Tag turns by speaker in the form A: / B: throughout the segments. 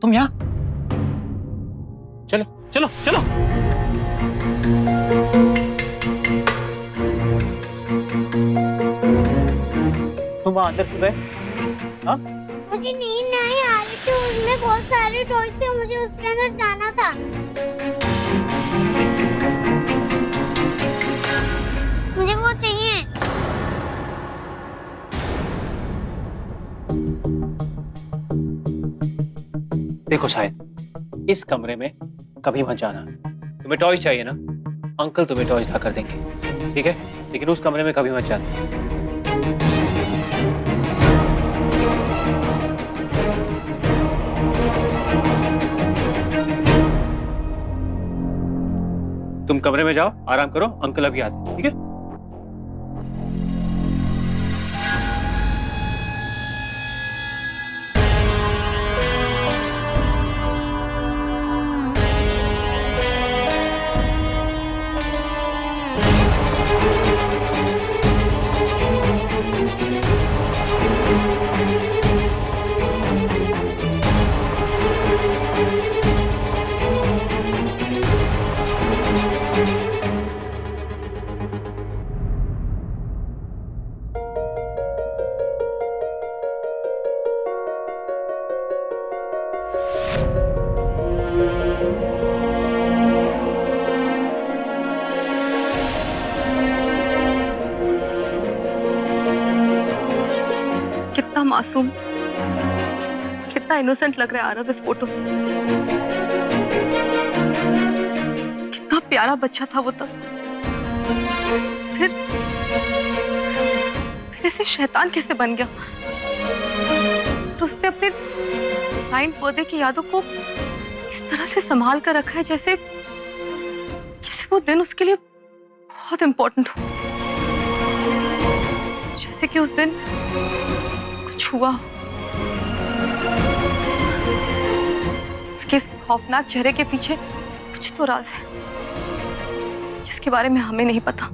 A: तुम यहाँ? चलो चलो चलो। तुम वहां अंदर क्यों गए? हाँ?
B: मुझे नींद नहीं आ रही थी, उसमें बहुत सारे टॉयज थे, मुझे उसके अंदर जाना था। मुझे वो चाहिए।
A: देखो शायद इस कमरे में कभी मत जाना। तुम्हें टॉयज चाहिए ना, अंकल तुम्हें टॉयज ला कर देंगे, ठीक है? लेकिन उस कमरे में कभी मत जाना। तुम कमरे में जाओ, आराम करो, अंकल अभी आते हैं, ठीक है?
C: कितना मासूम, कितना इनोसेंट लग रहा है आरव इस फोटो में। कितना प्यारा बच्चा था वो तब। फिर ऐसे शैतान कैसे बन गया? और उसने अपने 9th बर्थडे की यादों को इस तरह से संभाल कर रखा है जैसे वो दिन उसके लिए बहुत इंपॉर्टेंट हो। जैसे कि उस दिन कुछ हुआ। उसके इस खौफनाक चेहरे के पीछे कुछ तो राज है जिसके बारे में हमें नहीं पता।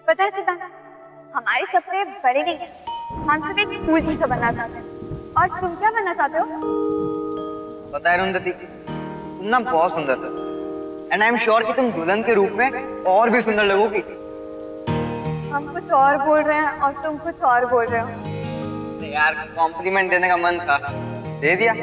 D: पता है सिद्धांत, हमारे सपने बड़े नहीं हैं। हम सिर्फ एक स्कूल टीचर बनना चाहते हैं। और तुम क्या बनना चाहते हो?
E: पता है अरुंधति, तुम ना बहुत सुंदर हो। एंड आई एम श्योर कि तुम दुल्हन के रूप में और भी सुंदर लगोगी।
D: हम कुछ और बोल रहे हैं और तुम कुछ और बोल रहे हो।
E: यार कॉम्प्लीमेंट देने का मन था, दे दिया।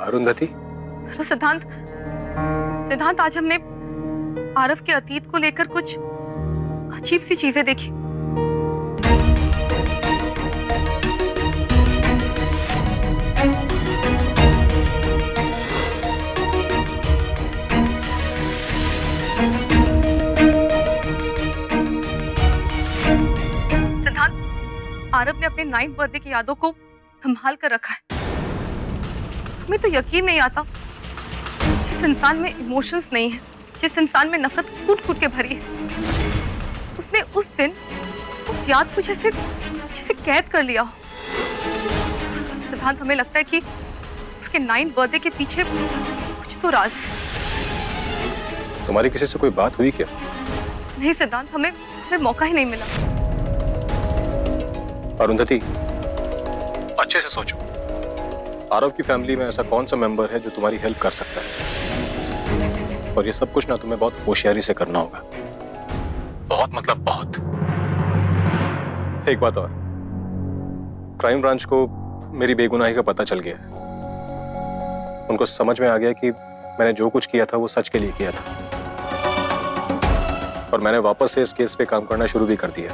F: अरुंधति,
C: हेलो सिद्धांत, आज हमने आरव के अतीत को लेकर कुछ अजीब सी चीजें देखी। सिद्धांत, आरव ने अपने 9th बर्थडे की यादों को संभाल कर रखा है। हमें तो यकीन नहीं आता, जिस इंसान में इमोशंस नहीं है, जिस इंसान में नफरत कूट कूट के भरी है, उसने उस दिन उस याद को जैसे कैद कर लिया हो। सिद्धांत, हमें लगता है कि उसके 9th बर्थडे के पीछे कुछ तो राज है।
F: तुम्हारी किसी से कोई बात हुई क्या?
C: नहीं सिद्धांत, हमें मौका ही नहीं मिला।
F: अरुंधति, अच्छे से सोचो, आरव की फैमिली में ऐसा कौन सा मेंबर है जो तुम्हारी हेल्प कर सकता है? और ये सब कुछ ना तुम्हें बहुत होशियारी से करना होगा। बहुत मतलब बहुत। एक बात और, क्राइम ब्रांच को मेरी बेगुनाही का पता चल गया है। उनको समझ में आ गया कि मैंने जो कुछ किया था वो सच के लिए किया था, और मैंने वापस से इस केस पे काम करना शुरू भी कर दिया।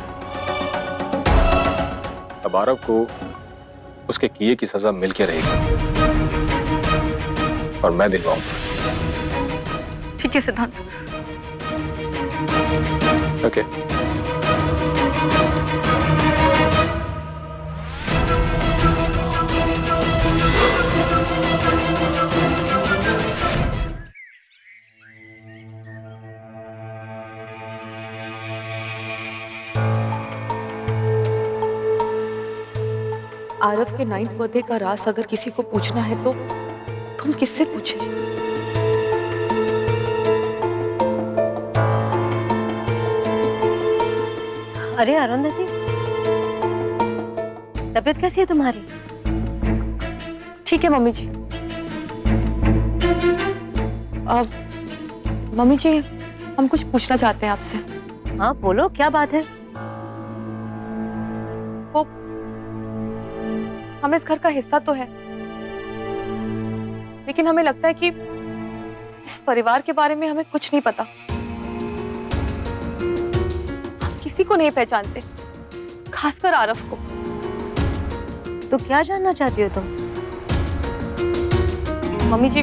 F: अब आरव को उसके किए की सजा मिल के रहेगी, और मैं दिलवाऊंगा।
C: ठीक है सिद्धांत।
F: ओके।
C: आरव के 9th बर्थडे का राज अगर किसी को पूछना है तो तुम किससे पूछे?
G: अरे अरुंधति, तबीयत कैसी है तुम्हारी?
C: ठीक है मम्मी जी। अब मम्मी जी, हम कुछ पूछना चाहते हैं आपसे।
G: हाँ बोलो, क्या बात है?
C: वो हम इस घर का हिस्सा तो है, लेकिन हमें लगता है कि इस परिवार के बारे में हमें कुछ नहीं पता। हम किसी को नहीं पहचानते, खासकर आरव को।
G: तो क्या जानना चाहती हो तुम?
C: मम्मी जी,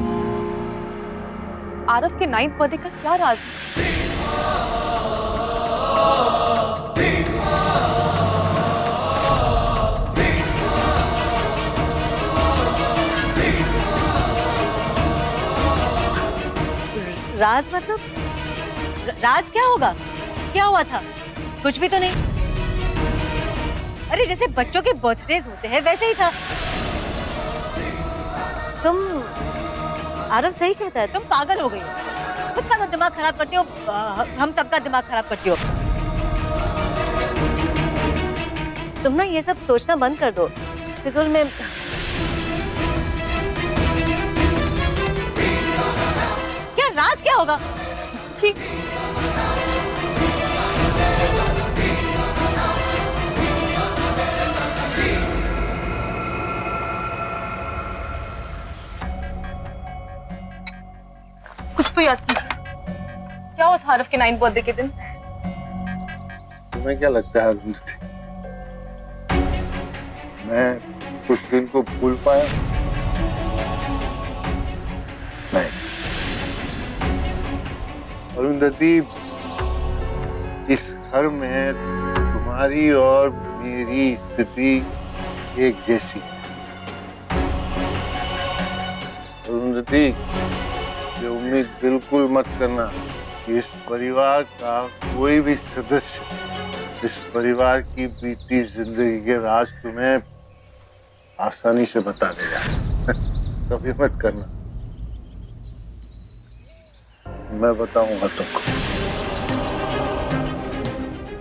C: आरव के 9th बर्थडे का क्या राज है?
G: राज मतलब? राज क्या होगा? क्या हुआ था? कुछ भी तो नहीं। अरे जैसे बच्चों के बर्थडेज होते हैं वैसे ही था। तुम, आरव सही कहता है, तुम पागल हो गई हो। खुद का तो दिमाग खराब करती हो, हम सबका दिमाग खराब करती हो। तुम ना ये सब सोचना बंद कर दो, फिजूल में। क्या राज क्या होगा?
C: ठीक, कुछ तो याद कीजिए, क्या हुआ था आरव के 9th बर्थडे के दिन?
H: तुम्हें क्या लगता है अरुंधति, मैं कुछ दिन को भूल पाया? नहीं अरुंधति, इस घर में तुम्हारी और मेरी स्थिति एक जैसी। अरुंधति, ये उम्मीद बिल्कुल मत करना कि इस परिवार का कोई भी सदस्य इस परिवार की बीती जिंदगी के राज तुम्हें आसानी से बता देगा। कभी मत करना, मैं बताऊंगा तुमको।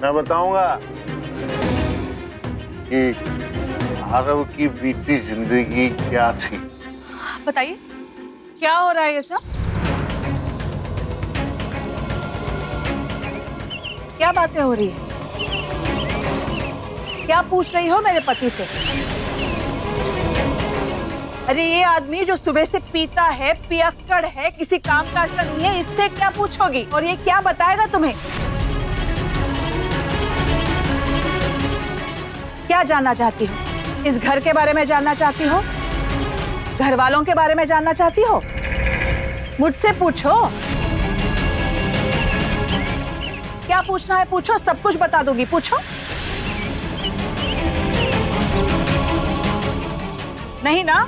H: मैं बताऊंगा कि आरव की बीती जिंदगी क्या थी।
C: बताइए,
I: क्या हो रहा है ये सब? क्या बातें हो रही है? क्या पूछ रही हो मेरे पति से? अरे ये आदमी जो सुबह से पीता है, पियक्कड़ है, किसी काम काज का नहीं है, इससे क्या पूछोगी? और ये क्या बताएगा तुम्हें? क्या जानना चाहती हो? इस घर के बारे में जानना चाहती हो? घर वालों के बारे में जानना चाहती हो? मुझसे पूछो। क्या पूछना है पूछो, सब कुछ बता दूंगी, पूछो। नहीं ना?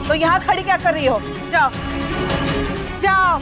I: तो यहाँ खड़ी क्या कर रही हो? जाओ जाओ।